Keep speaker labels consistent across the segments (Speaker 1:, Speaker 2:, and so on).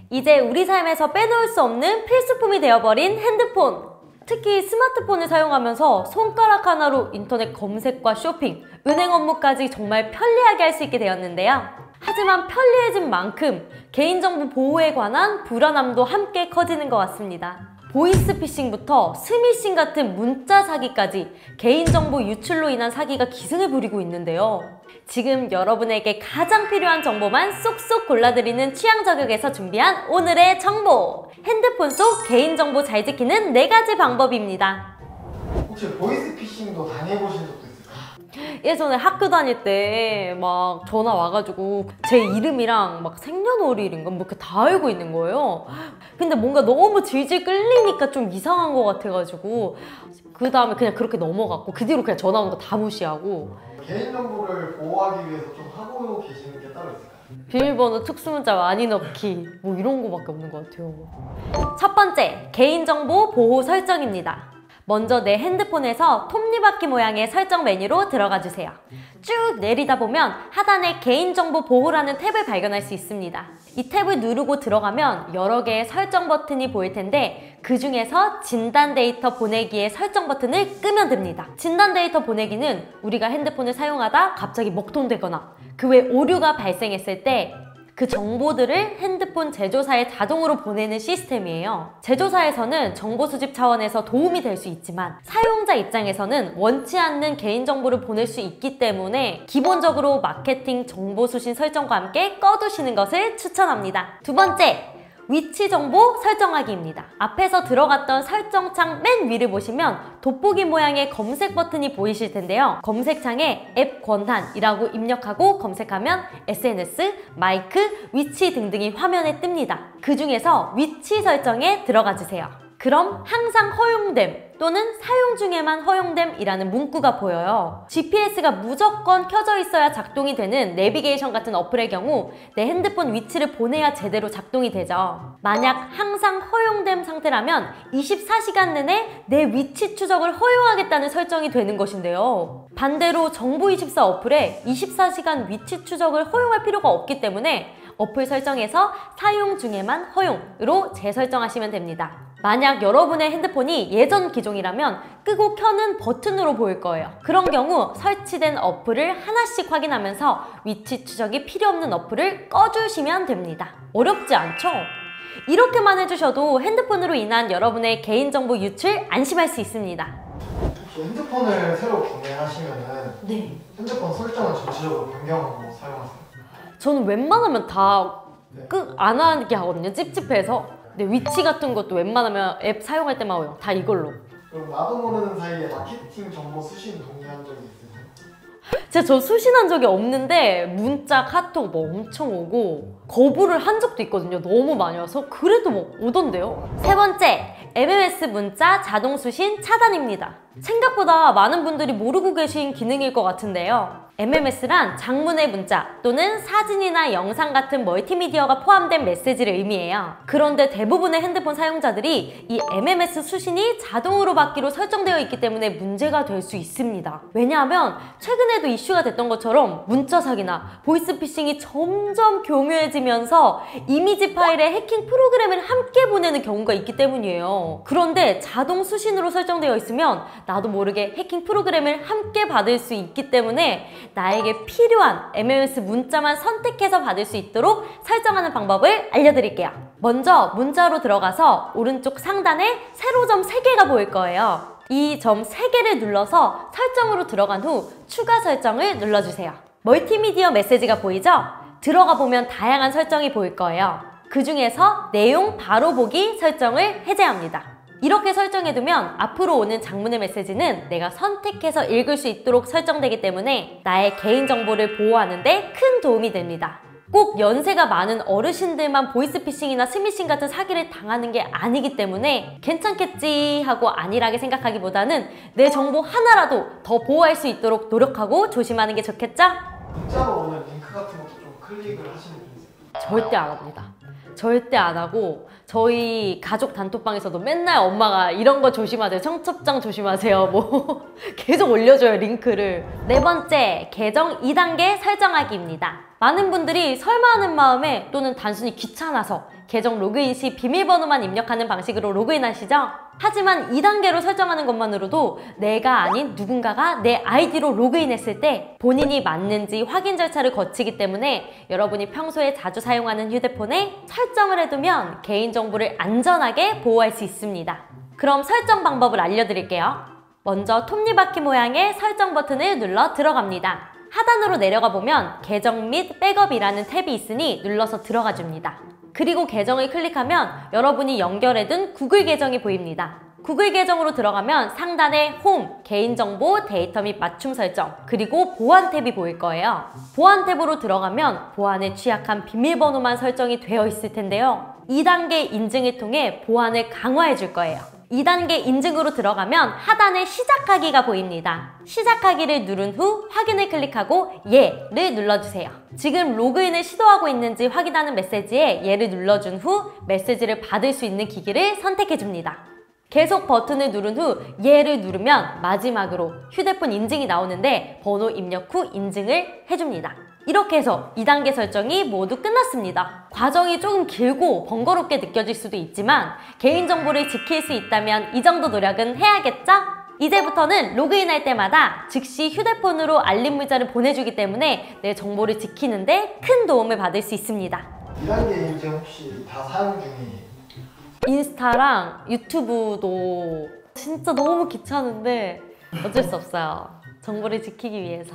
Speaker 1: 이제 우리 삶에서 빼놓을 수 없는 필수품이 되어버린 핸드폰. 특히 스마트폰을 사용하면서 손가락 하나로 인터넷 검색과 쇼핑, 은행 업무까지 정말 편리하게 할 수 있게 되었는데요. 하지만 편리해진 만큼 개인정보 보호에 관한 불안함도 함께 커지는 것 같습니다. 보이스피싱부터 스미싱 같은 문자 사기까지 개인정보 유출로 인한 사기가 기승을 부리고 있는데요. 지금 여러분에게 가장 필요한 정보만 쏙쏙 골라드리는 취향 저격에서 준비한 오늘의 정보! 핸드폰 속 개인정보 잘 지키는 4가지 방법입니다.
Speaker 2: 혹시 보이스피싱도 당해보신 적도 있을까요?
Speaker 1: 예전에 학교 다닐 때 막 전화 와가지고 제 이름이랑 막 생년월일인가 뭐 이렇게 다 알고 있는 거예요. 근데 뭔가 너무 질질 끌리니까 좀 이상한 것 같아가지고 그 다음에 그냥 그렇게 넘어갔고 그 뒤로 그냥 전화 오는 거 다 무시하고.
Speaker 2: 개인정보를 보호하기 위해서 좀 하고 계시는 게 따로 있을까요?
Speaker 1: 비밀번호 특수문자 많이 넣기 뭐 이런 거밖에 없는 것 같아요. 첫 번째, 개인정보 보호 설정입니다. 먼저 내 핸드폰에서 톱니바퀴 모양의 설정 메뉴로 들어가 주세요. 쭉 내리다 보면 하단에 개인정보 보호라는 탭을 발견할 수 있습니다. 이 탭을 누르고 들어가면 여러 개의 설정 버튼이 보일 텐데 그 중에서 진단 데이터 보내기의 설정 버튼을 끄면 됩니다. 진단 데이터 보내기는 우리가 핸드폰을 사용하다 갑자기 먹통되거나 그 외 오류가 발생했을 때 그 정보들을 핸드폰 제조사에 자동으로 보내는 시스템이에요. 제조사에서는 정보 수집 차원에서 도움이 될 수 있지만 사용자 입장에서는 원치 않는 개인정보를 보낼 수 있기 때문에 기본적으로 마케팅 정보 수신 설정과 함께 꺼두시는 것을 추천합니다. 두 번째, 위치 정보 설정하기입니다. 앞에서 들어갔던 설정창 맨 위를 보시면 돋보기 모양의 검색 버튼이 보이실 텐데요. 검색창에 앱 권한이라고 입력하고 검색하면 SNS, 마이크, 위치 등등이 화면에 뜹니다. 그 중에서 위치 설정에 들어가 주세요. 그럼 항상 허용됨 또는 사용 중에만 허용됨이라는 문구가 보여요. GPS가 무조건 켜져 있어야 작동이 되는 내비게이션 같은 어플의 경우 내 핸드폰 위치를 보내야 제대로 작동이 되죠. 만약 항상 허용됨 상태라면 24시간 내내 내 위치 추적을 허용하겠다는 설정이 되는 것인데요. 반대로 정보24 어플에 24시간 위치 추적을 허용할 필요가 없기 때문에 어플 설정에서 사용 중에만 허용으로 재설정하시면 됩니다. 만약 여러분의 핸드폰이 예전 기종이라면 끄고 켜는 버튼으로 보일 거예요. 그런 경우 설치된 어플을 하나씩 확인하면서 위치 추적이 필요 없는 어플을 꺼주시면 됩니다. 어렵지 않죠? 이렇게만 해주셔도 핸드폰으로 인한 여러분의 개인정보 유출 안심할 수 있습니다.
Speaker 2: 혹시 핸드폰을 새로 구매하시면은
Speaker 1: 네.
Speaker 2: 핸드폰 설정을 전체적으로 변경하고 사용하세요?
Speaker 1: 저는 웬만하면 다 안 하게 하거든요. 찝찝해서. 근데 위치 같은 것도 웬만하면 앱 사용할 때만 해요. 다 이걸로.
Speaker 2: 그럼 나도 모르는 사이에 마케팅 정보 수신 동의한 적이 있으세요?
Speaker 1: 저 수신한 적이 없는데 문자, 카톡 뭐 엄청 오고 거부를 한 적도 있거든요. 너무 많이 와서. 그래도 뭐 오던데요. 세 번째, MMS 문자 자동 수신 차단입니다. 생각보다 많은 분들이 모르고 계신 기능일 것 같은데요. MMS란 장문의 문자 또는 사진이나 영상 같은 멀티미디어가 포함된 메시지를 의미해요. 그런데 대부분의 핸드폰 사용자들이 이 MMS 수신이 자동으로 받기로 설정되어 있기 때문에 문제가 될 수 있습니다. 왜냐하면 최근에도 이슈가 됐던 것처럼 문자 사기나 보이스피싱이 점점 교묘해지면서 이미지 파일에 해킹 프로그램을 함께 보내는 경우가 있기 때문이에요. 그런데 자동 수신으로 설정되어 있으면 나도 모르게 해킹 프로그램을 함께 받을 수 있기 때문에 나에게 필요한 MMS 문자만 선택해서 받을 수 있도록 설정하는 방법을 알려드릴게요. 먼저 문자로 들어가서 오른쪽 상단에 세로점 3개가 보일 거예요. 이 점 3개를 눌러서 설정으로 들어간 후 추가 설정을 눌러주세요. 멀티미디어 메시지가 보이죠? 들어가 보면 다양한 설정이 보일 거예요. 그 중에서 내용 바로 보기 설정을 해제합니다. 이렇게 설정해두면 앞으로 오는 장문의 메시지는 내가 선택해서 읽을 수 있도록 설정되기 때문에 나의 개인정보를 보호하는 데 큰 도움이 됩니다. 꼭 연세가 많은 어르신들만 보이스피싱이나 스미싱 같은 사기를 당하는 게 아니기 때문에 괜찮겠지 하고 안일하게 생각하기보다는 내 정보 하나라도 더 보호할 수 있도록 노력하고 조심하는 게 좋겠죠?
Speaker 2: 문자로 오는 링크 같은 것도 좀 클릭을 하시는 편이세요?
Speaker 1: 절대 안 합니다. 절대 안 하고 저희 가족 단톡방에서도 맨날 엄마가 이런 거 조심하세요. 청첩장 조심하세요. 뭐 계속 올려줘요, 링크를. 네 번째, 계정 2단계 설정하기입니다. 많은 분들이 설마 하는 마음에 또는 단순히 귀찮아서 계정 로그인 시 비밀번호만 입력하는 방식으로 로그인하시죠? 하지만 2단계로 설정하는 것만으로도 내가 아닌 누군가가 내 아이디로 로그인했을 때 본인이 맞는지 확인 절차를 거치기 때문에 여러분이 평소에 자주 사용하는 휴대폰에 설정을 해두면 개인정보를 안전하게 보호할 수 있습니다. 그럼 설정 방법을 알려드릴게요. 먼저 톱니바퀴 모양의 설정 버튼을 눌러 들어갑니다. 하단으로 내려가 보면 계정 및 백업이라는 탭이 있으니 눌러서 들어가 줍니다. 그리고 계정을 클릭하면 여러분이 연결해둔 구글 계정이 보입니다. 구글 계정으로 들어가면 상단에 홈, 개인정보, 데이터 및 맞춤 설정, 그리고 보안 탭이 보일 거예요. 보안 탭으로 들어가면 보안에 취약한 비밀번호만 설정이 되어 있을 텐데요. 2단계 인증을 통해 보안을 강화해 줄 거예요. 2단계 인증으로 들어가면 하단에 시작하기가 보입니다. 시작하기를 누른 후 확인을 클릭하고 예를 눌러주세요. 지금 로그인을 시도하고 있는지 확인하는 메시지에 예를 눌러준 후 메시지를 받을 수 있는 기기를 선택해줍니다. 계속 버튼을 누른 후 예를 누르면 마지막으로 휴대폰 인증이 나오는데 번호 입력 후 인증을 해줍니다. 이렇게 해서 2단계 설정이 모두 끝났습니다. 과정이 조금 길고 번거롭게 느껴질 수도 있지만 개인정보를 지킬 수 있다면 이 정도 노력은 해야겠죠? 이제부터는 로그인할 때마다 즉시 휴대폰으로 알림 문자를 보내주기 때문에 내 정보를 지키는데 큰 도움을 받을 수 있습니다.
Speaker 2: 2단계 인증 혹시 다 사용 중이에요?
Speaker 1: 인스타랑 유튜브도 진짜 너무 귀찮은데 어쩔 수 없어요. 정보를 지키기 위해서.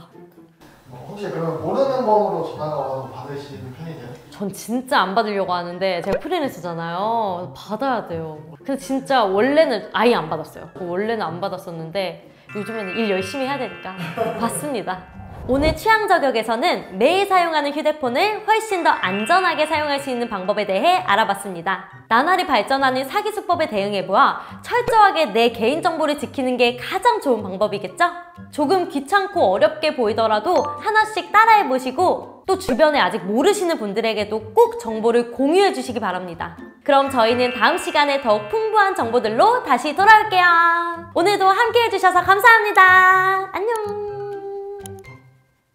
Speaker 2: 혹시 그러면 모르는 번호로 전화가 와서 받으시는 편이세요?
Speaker 1: 전 진짜 안 받으려고 하는데 제가 프리랜서잖아요. 받아야 돼요. 근데 진짜 원래는 아예 안 받았어요. 원래는 안 받았었는데 요즘에는 일 열심히 해야 되니까 받습니다. 오늘 취향 저격에서는 매일 사용하는 휴대폰을 훨씬 더 안전하게 사용할 수 있는 방법에 대해 알아봤습니다. 나날이 발전하는 사기 수법에 대응해보아 철저하게 내 개인정보를 지키는 게 가장 좋은 방법이겠죠? 조금 귀찮고 어렵게 보이더라도 하나씩 따라해보시고 또 주변에 아직 모르시는 분들에게도 꼭 정보를 공유해 주시기 바랍니다. 그럼 저희는 다음 시간에 더욱 풍부한 정보들로 다시 돌아올게요. 오늘도 함께 해주셔서 감사합니다. 안녕!